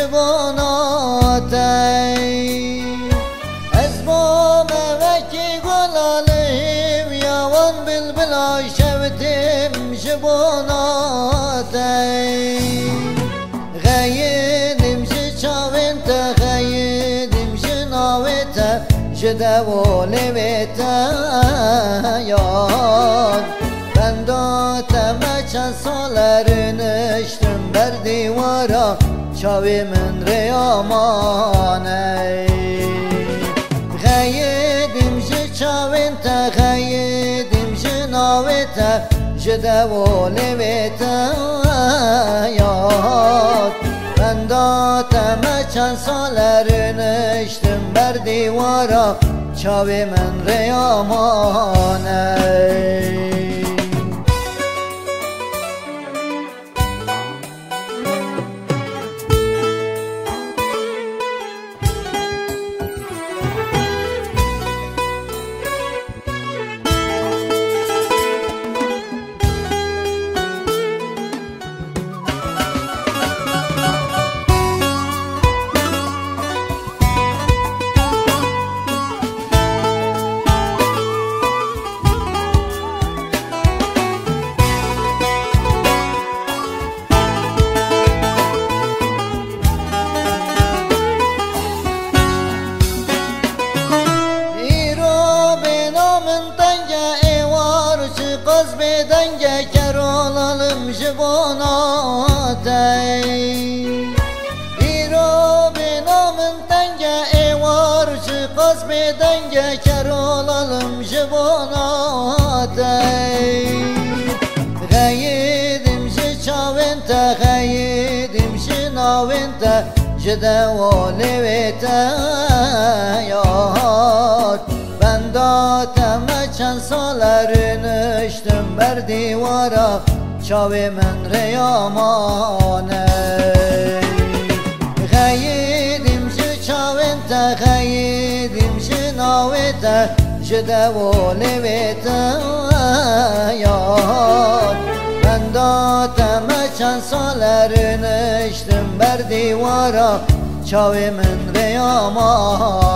جباناتي أزبام وكي قلاليم يوان بالبلا شفتم جباناتي غيدم شاوين تغيدم شناويتا جدولي بيتا ياد بنداتم چند سالرین اشتم بر دیوارا چاوی من ریامانه غیدیم جه چاوین تا غیدیم جه ناویتا جه دولی ویتا یاد بنداتم چند سالرین اشتم بر دیوارا چاوی من ریامانه Denge ker olalım jibonatey İro binamın denge evar çıkaz bir denge ker olalım jibonatey Gaydim jı çavente gaydim jı navente jide voli vete yar Bendatem çend salerin اشتم بر دیوارا چاوی من ریامانه غیدیم جه چاوین تا غیدیم جه ناوی تا جه دولی ویتا یاد بنداتم چند سالرین اشتم بر دیوارا چاوی من ریامانه